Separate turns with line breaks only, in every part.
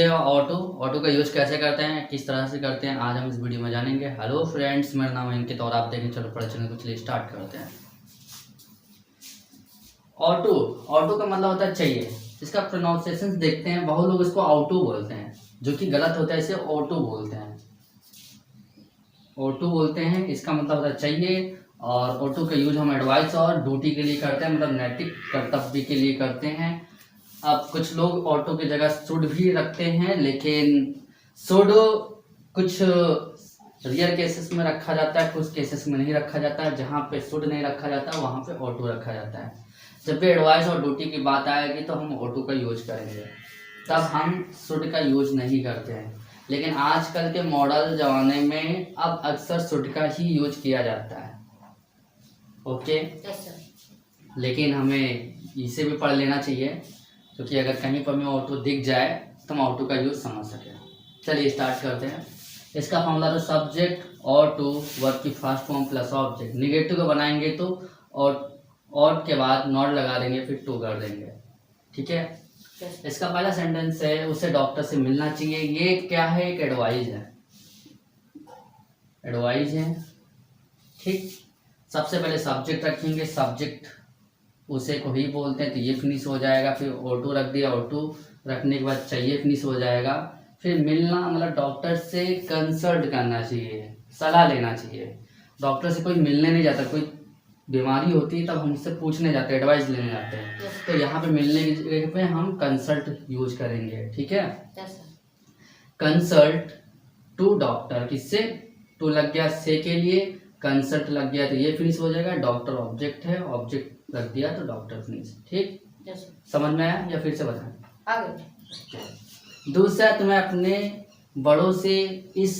Auto auto का use कैसे करते हैं, किस तरह से करते हैं, आज हम इस वीडियो में जानेंगे। हेलो फ्रेंड्स, मेरा नाम है अंकित और आप देखें। चलो पढ़े चलने को चलिए स्टार्ट करते हैं। ऑटो ऑटो का मतलब होता है चाहिए। इसका प्रोनाउंसिएशन देखते हैं, बहुत लोग इसको ऑटो बोलते हैं जो कि गलत होता है। इसे ऑटो बोलते हैं, ऑटो बोलते हैं। इसका मतलब होता है चाहिए। और ऑटो का यूज हम एडवाइस और ड्यूटी के लिए करते हैं, मतलब नैतिक कर्तव्य के लिए करते हैं। अब कुछ लोग ऑटो की जगह शुड भी रखते हैं, लेकिन शुड कुछ रियर केसेस में रखा जाता है, कुछ केसेस में नहीं रखा जाता है। जहाँ पे शुड नहीं रखा जाता है वहाँ पे ऑटो रखा जाता है। जब भी एडवाइस और ड्यूटी की बात आएगी तो हम ऑटो का यूज करेंगे, तब हम शुड का यूज नहीं करते हैं। लेकिन आजकल के मॉडल जमाने में अब अक्सर शुड का ही यूज किया जाता है। ओके, लेकिन हमें इसे भी पढ़ लेना चाहिए, क्योंकि अगर कहीं पर हमें ऑटो दिख जाए तो हम ऑटो का यूज समझ सकें। चलिए स्टार्ट करते हैं। इसका फॉर्मूला तो सब्जेक्ट और टू, वर्ब की first form plus object. Negative को बनाएंगे तो और के बाद नॉट लगा देंगे, फिर टू कर देंगे। ठीक है। इसका पहला सेंटेंस है उसे डॉक्टर से मिलना चाहिए। ये क्या है? एक एडवाइस है, एडवाइस है। ठीक, सबसे पहले सब्जेक्ट रखेंगे, सब्जेक्ट उसे को ही बोलते हैं तो ये फिनिश हो जाएगा। फिर ऑटो रख दिया, ऑटो रखने के बाद चाहिए फिनिश हो जाएगा। फिर मिलना मतलब डॉक्टर से कंसल्ट करना चाहिए, सलाह लेना चाहिए। डॉक्टर से कोई मिलने नहीं जाता, कोई बीमारी होती है तब हम उससे पूछने जाते हैं, एडवाइस लेने जाते हैं। तो यहाँ पे मिलने की जगह पे हम कंसल्ट यूज करेंगे। ठीक है, कंसल्ट टू डॉक्टर। किससे? टू लग गया से के लिए, कंसल्ट लग गया तो ये फिनिश हो जाएगा। डॉक्टर ऑब्जेक्ट है, ऑब्जेक्ट रख दिया तो डॉक्टर फिनिश। ठीक, समझ में आया या फिर से बताएं? आगे दूसरा, तुम्हें अपने बड़ों से इस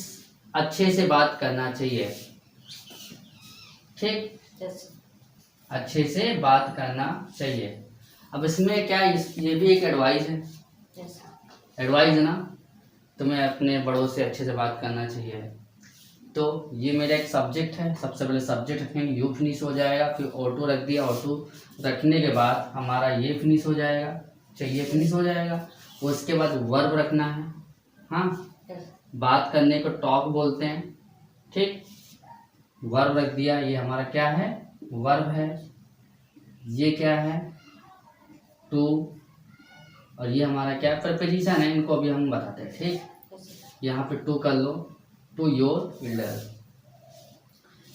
अच्छे से बात करना चाहिए। ठीक, अच्छे से बात करना चाहिए। अब इसमें क्या ये भी एक एडवाइस है, एडवाइस है ना। तुम्हें अपने बड़ों से अच्छे से बात करना चाहिए। तो ये मेरा एक सब्जेक्ट है, सबसे पहले सब्जेक्ट रखेंगे, यू फिनिश हो जाएगा। फिर ऑटो रख दिया, ऑटो रखने के बाद हमारा ये फिनिश हो जाएगा, चाहिए फिनिश हो जाएगा। उसके बाद वर्ब रखना है। हाँ, बात करने को टॉक बोलते हैं। ठीक, वर्ब रख दिया, ये हमारा क्या है? वर्ब है। ये क्या है? टू। और ये हमारा क्या प्रीपोजिशन है, इनको अभी हम बताते हैं। ठीक, यहाँ पे टू कर लो, टू योर एल्डर।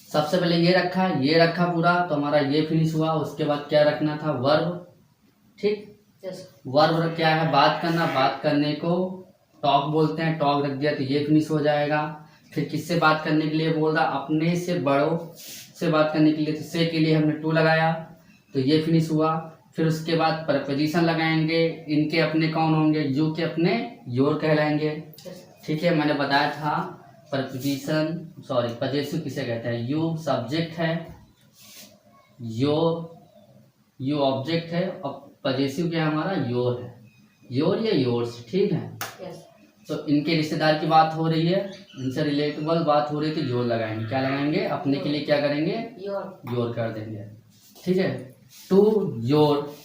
सबसे पहले ये रखा, ये रखा पूरा, तो हमारा ये फिनिश हुआ। उसके बाद क्या रखना था? वर्ब। ठीक, वर्ब क्या है? बात करना, बात करने को टॉक बोलते हैं। टॉक रख दिया तो ये फिनिश हो जाएगा। फिर किससे बात करने के लिए बोल रहा? अपने से बड़ों से बात करने के लिए, तो से के लिए हमने टू लगाया तो ये फिनिश हुआ। फिर उसके बाद प्रपोजिशन लगाएंगे, इनके अपने कौन होंगे? यू के अपने योर कहलाएंगे। ठीक है, मैंने बताया था प्रपोजिशन, सॉरी पजेसिव किसे कहते हैं? यू सब्जेक्ट है, यू ऑब्जेक्ट है, और पजेसिव क्या हमारा? योर है, योर या योर्स। ठीक है, तो इनके रिश्तेदार की बात हो रही है, इनसे रिलेटेबल बात हो रही है तो योर लगाएंगे। क्या लगाएंगे? अपने के लिए क्या करेंगे? योर कर देंगे। ठीक है, टू योर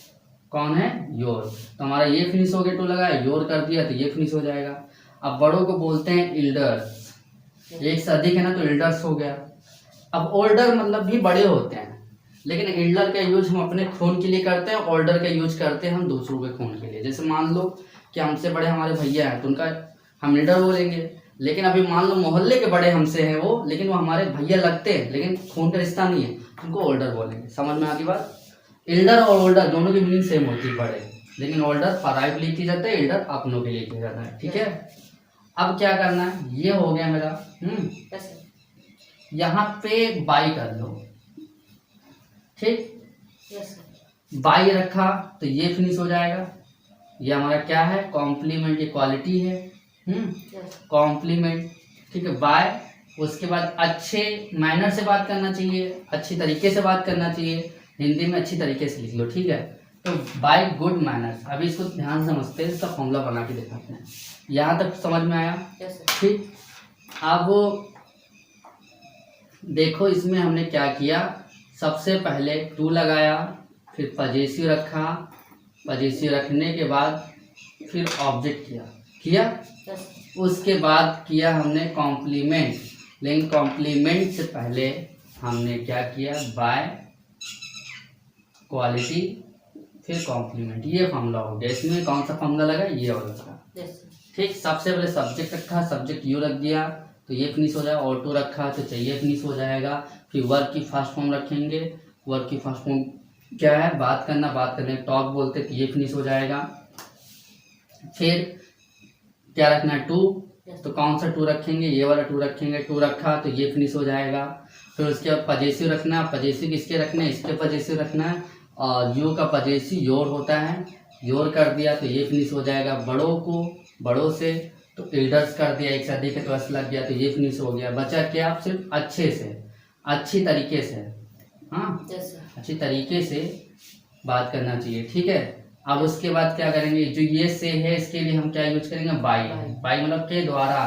कौन है? योर। तो हमारा ये फिनिश हो गया, टू लगाया, योर कर दिया तो ये फिनिश हो जाएगा। अब बड़ों को बोलते हैं एल्डर्स, एक से अधिक है ना तो एल्डर्स हो गया। अब ओल्डर मतलब भी बड़े होते हैं, लेकिन एल्डर का यूज हम अपने खून के लिए करते हैं, ओल्डर का यूज करते हैं हम दूसरों के खून के लिए। जैसे मान लो कि हमसे बड़े हमारे भैया हैं तो उनका हम एल्डर बोलेंगे। लेकिन अभी मान लो मोहल्ले के बड़े हमसे हैं वो, लेकिन वो हमारे भैया लगते हैं लेकिन खून का रिश्ता नहीं है, उनको ओल्डर बोलेंगे। समझ में आती बात? एल्डर और ओल्डर दोनों की मीनिंग सेम होती है, बड़े, लेकिन ओल्डर पराई के लिए किया जाता है, एल्डर अपनों के लिए किया जाता है। ठीक है, अब क्या करना है? ये हो गया मेरा। यहाँ पे बाई कर लो। ठीक, बाई रखा तो ये फिनिश हो जाएगा। ये हमारा क्या है? कॉम्प्लीमेंट की क्वालिटी है। कॉम्प्लीमेंट। ठीक है, बाय। उसके बाद अच्छे मैनर से बात करना चाहिए, अच्छी तरीके से बात करना चाहिए। हिंदी में अच्छी तरीके से लिख लो। ठीक है, तो बाय गुड मैनर्स। अभी इसको ध्यान से समझते हैं, इसका फॉर्मूला बना के दिखाते हैं। यहाँ तक समझ में आया? ठीक, अब देखो इसमें हमने क्या किया। सबसे पहले टू लगाया, फिर पजेसिव रखा, पजेसिव रखने के बाद फिर ऑब्जेक्ट किया। किया। उसके बाद किया हमने कॉम्प्लीमेंट, लेकिन कॉम्प्लीमेंट से पहले हमने क्या किया, बाय क्वालिटी फिर कॉम्प्लीमेंट, ये फॉर्मूला हो गया। इसमें कौन सा फॉर्मूला लगा, ये वाला लगा। ठीक, सबसे पहले सब्जेक्ट रखा, सब्जेक्ट यू रख दिया तो ये फिनिश हो जाएगा, ऑटो रखा तो चाहिए फिनिश हो जाएगा। फिर वर्क की फर्स्ट फॉर्म रखेंगे, वर्क की फर्स्ट फॉर्म क्या है, बात करना, बात करने टॉक बोलते तो ये फिनिश हो जाएगा। फिर क्या रखना है, टू, तो कौन सा टू रखेंगे, ये वाला टू रखेंगे, टू रखा तो ये फिनिश हो जाएगा। फिर उसके बाद पजेसिव रखना, पजेसिव किसके रखना है, इसके पजेसिव रखना है, और यू का पजेसिव योर होता है, योर कर दिया तो ये फिनिश हो जाएगा। बड़ों को बड़ों से तो एल्डर्स कर दिया, एक से अधिक तो एस लग गया तो ये फिनिश हो गया। बचा क्या, आप सिर्फ अच्छे से, अच्छी तरीके से, हाँ अच्छी तरीके से बात करना चाहिए। ठीक है, अब उसके बाद क्या करेंगे, जो ये से है इसके लिए हम क्या यूज करेंगे, बाई। बाई मतलब के द्वारा,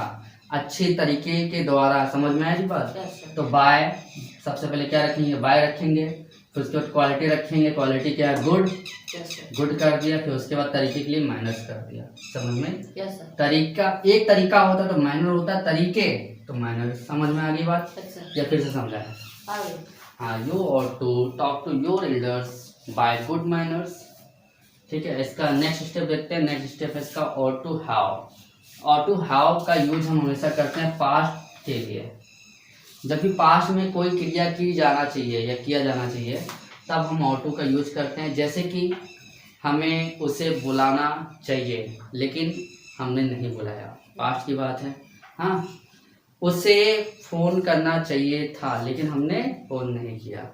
अच्छे तरीके के द्वारा, समझ में आया जी बात। तो बाय सबसे पहले क्या रखेंगे, बाय रखेंगे। फिर उसके बाद क्वालिटी रखेंगे, क्वालिटी क्या है, गुड, गुड कर दिया। फिर उसके बाद तरीके के लिए माइनस कर दिया, समझ में। तरीका, एक तरीका होता तो माइनर होता, तरीके तो माइनर, समझ में आ गई बात या फिर से समझाए। हाँ, you are to talk to your elders by good manners. ठीक है, इसका नेक्स्ट स्टेप देखते हैं। नेक्स्ट स्टेप है इसका और टू हैव। और टू हैव का यूज हम हमेशा करते हैं पास्ट के लिए। जब भी पास्ट में कोई क्रिया की जाना चाहिए या किया जाना चाहिए तब हम और टू का यूज करते हैं। जैसे कि हमें उसे बुलाना चाहिए लेकिन हमने नहीं बुलाया, पास्ट की बात है। हाँ, उसे फोन करना चाहिए था लेकिन हमने फोन नहीं किया।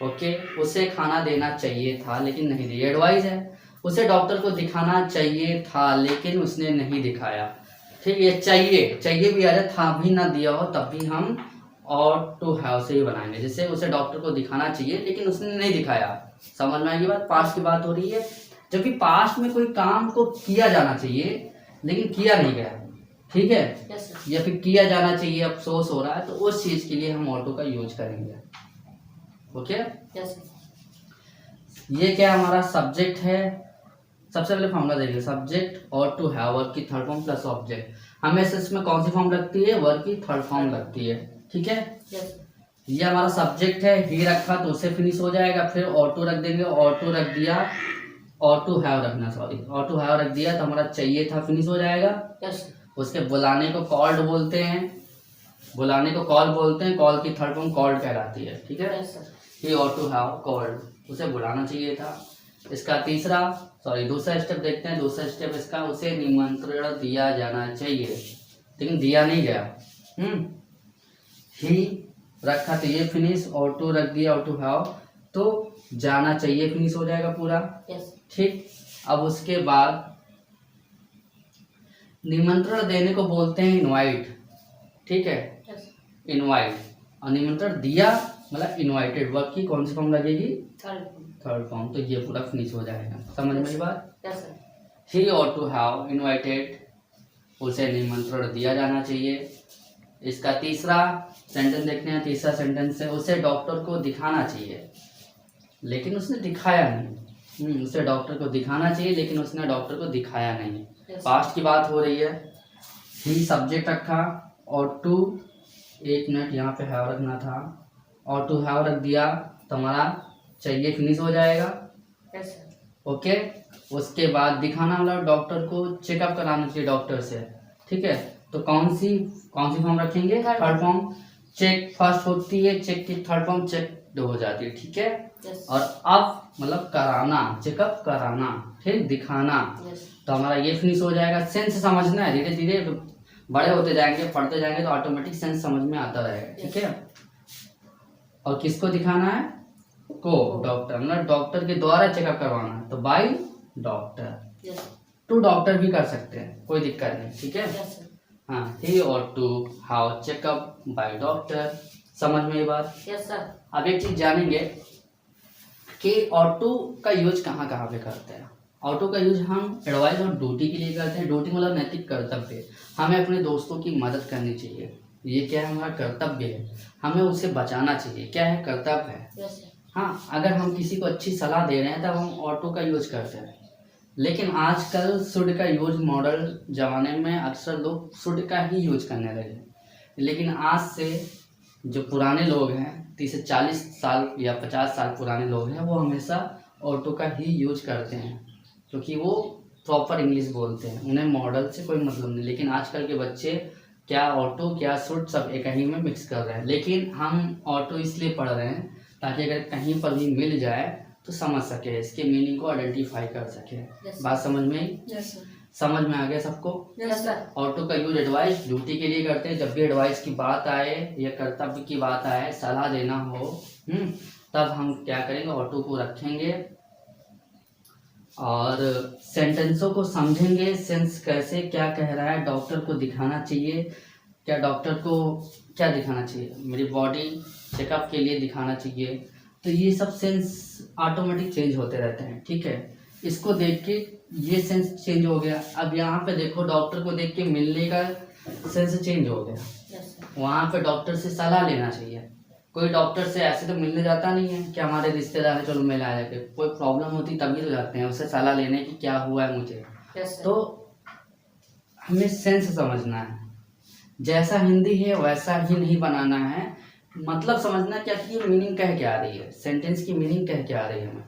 ओके, उसे खाना देना चाहिए था लेकिन नहीं दिया, एडवाइस है। उसे डॉक्टर को दिखाना चाहिए था लेकिन उसने नहीं दिखाया। ठीक, ये चाहिए भी आ जाए, था भी ना दिया हो तब भी हम और टू हैव से ही बनाएंगे। जैसे उसे डॉक्टर को दिखाना चाहिए लेकिन उसने नहीं दिखाया, समझ में आएगी बात। पास्ट की बात हो रही है, जब भी पास्ट में कोई काम को किया जाना चाहिए लेकिन किया नहीं गया, ठीक है, या फिर किया जाना चाहिए, अफसोस हो रहा है, तो उस चीज के लिए हम ऑटो का यूज करेंगे। ओके, ये क्या हमारा सब्जेक्ट है। सबसे पहले फॉर्मूला देखिए, सब्जेक्ट और टू हैव, वर्ब की थर्ड फॉर्म प्लस ऑब्जेक्ट। हमेशा इसमें कौन सी फॉर्म लगती है, वर्ब की थर्ड फॉर्म लगती है। ठीक है, ये हमारा सब्जेक्ट है, ही रखा तो उससे फिनिश हो जाएगा। फिर ऑटो रख देंगे, ऑटो रख दिया, और टू हैव रखना, सॉरी, और टू हैव रख दिया तो हमारा चाहिए था फिनिश हो जाएगा। उसके बुलाने को कॉल्ड बोलते हैं, बुलाने को कॉल बोलते हैं, कॉल की थर्ड फॉर्म कॉल्ड कहलाती है। ठीक है, ही और टू हैव कॉल्ड, उसे बुलाना चाहिए था। इसका दूसरा स्टेप देखते हैं। दूसरा स्टेप इसका, उसे निमंत्रण दिया जाना चाहिए लेकिन दिया नहीं गया। ही रखा तो ये फिनिश, और टू रख दिया, और टू हैव तो जाना चाहिए फिनिश हो जाएगा पूरा। ठीक, अब उसके बाद निमंत्रण देने को बोलते हैं इनवाइट। ठीक है, इनवाइट, और निमंत्रण दिया मतलब इनवाइटेड, वर्ब की कौन सी फॉर्म लगेगी, थर्ड फॉर्म, तो ये पूरा फिनिश हो जाएगा। समझ में ये बात। ही और टू हैव इनवाइटेड, उसे निमंत्रण दिया जाना चाहिए। इसका तीसरा सेंटेंस देखते हैं। तीसरा सेंटेंस है, उसे डॉक्टर को दिखाना चाहिए लेकिन उसने दिखाया नहीं। उसे डॉक्टर को दिखाना चाहिए लेकिन उसने डॉक्टर को दिखाया नहीं। पास्ट की बात हो रही है। ही सब्जेक्ट रखा, और टू, एक मिनट यहाँ पे हैव रखना था, और टू हैव रख दिया तो हमारा चाहिए फिनिश हो जाएगा। ओके, उसके बाद दिखाना मतलब डॉक्टर को चेकअप कराना चाहिए डॉक्टर से। ठीक है, तो कौन सी फॉर्म रखेंगे, थर्ड फॉर्म। चेक फर्स्ट होती है, चेक की थर्ड फॉर्म चेक हो जाती है। ठीक है, और अब मतलब कराना, चेकअप कराना, फिर दिखाना, तो हमारा ये फिनिश हो जाएगा। सेंस समझना है, धीरे धीरे बड़े होते जाएंगे, पढ़ते जाएंगे तो ऑटोमेटिक सेंस समझ में आता रहेगा। ठीक है, और किसको दिखाना है, को, डॉक्टर, मतलब डॉक्टर के द्वारा चेकअप करवाना है तो बाय डॉक्टर। टू डॉक्टर भी कर सकते हैं, कोई दिक्कत नहीं। ठीक है, हाँ, he are to have checkup by doctor. समझ में ये बात। अब एक चीज जानेंगे कि ऑटो का यूज कहाँ कहाँ पे करते हैं। ऑटो का यूज हम एडवाइस और ड्यूटी के लिए करते हैं। ड्यूटी मतलब नैतिक कर्तव्य, हमें अपने दोस्तों की मदद करनी चाहिए, ये क्या है, हमारा कर्तव्य है, हमें उसे बचाना चाहिए, क्या है, कर्तव्य है। हाँ, अगर हम किसी को अच्छी सलाह दे रहे हैं तब हम ऑटो का यूज करते हैं, लेकिन आजकल शुड का यूज मॉडल जमाने में अक्सर लोग शुड का ही यूज करने लगे। लेकिन आज से जो पुराने लोग हैं 30 से 40 साल या 50 साल पुराने लोग हैं वो हमेशा ऑटो का ही यूज करते हैं, क्योंकि वो प्रॉपर इंग्लिश बोलते हैं, उन्हें मॉडल से कोई मतलब नहीं। लेकिन आजकल के बच्चे क्या ऑटो क्या शुड सब एक ही में मिक्स कर रहे हैं। लेकिन हम ऑटो इसलिए पढ़ रहे हैं ताकि अगर कहीं पर भी मिल जाए तो समझ सके, इसके मीनिंग को आइडेंटिफाई कर सके। बात समझ में आई? समझ में आ गया सबको? ऑटो का यूज एडवाइस ड्यूटी के लिए करते हैं। जब भी एडवाइस की बात आए या कर्तव्य की बात आए, सलाह देना हो, तब हम क्या करेंगे, ऑटो को रखेंगे और सेंटेंसों को समझेंगे। सेंस कैसे क्या कह रहा है, डॉक्टर को दिखाना चाहिए, क्या डॉक्टर को क्या दिखाना चाहिए, मेरी बॉडी चेकअप के लिए दिखाना चाहिए। तो ये सब सेंस ऑटोमेटिक चेंज होते रहते हैं, ठीक है। इसको देख के ये सेंस चेंज हो गया। अब यहाँ पे देखो, डॉक्टर को देख के मिलने का सेंस चेंज हो गया। वहाँ पे डॉक्टर से सलाह लेना चाहिए। कोई डॉक्टर से ऐसे तो मिलने जाता नहीं है कि हमारे रिश्तेदार चलो मिल आ जाके, कोई प्रॉब्लम होती तभी तो जाते हैं उससे सलाह लेने की, क्या हुआ है मुझे। तो हमें सेंस समझना है, जैसा हिंदी है वैसा ही नहीं बनाना है। मतलब समझना क्या कि ये मीनिंग कह के आ रही है, सेंटेंस की मीनिंग कह के आ रही है हमें।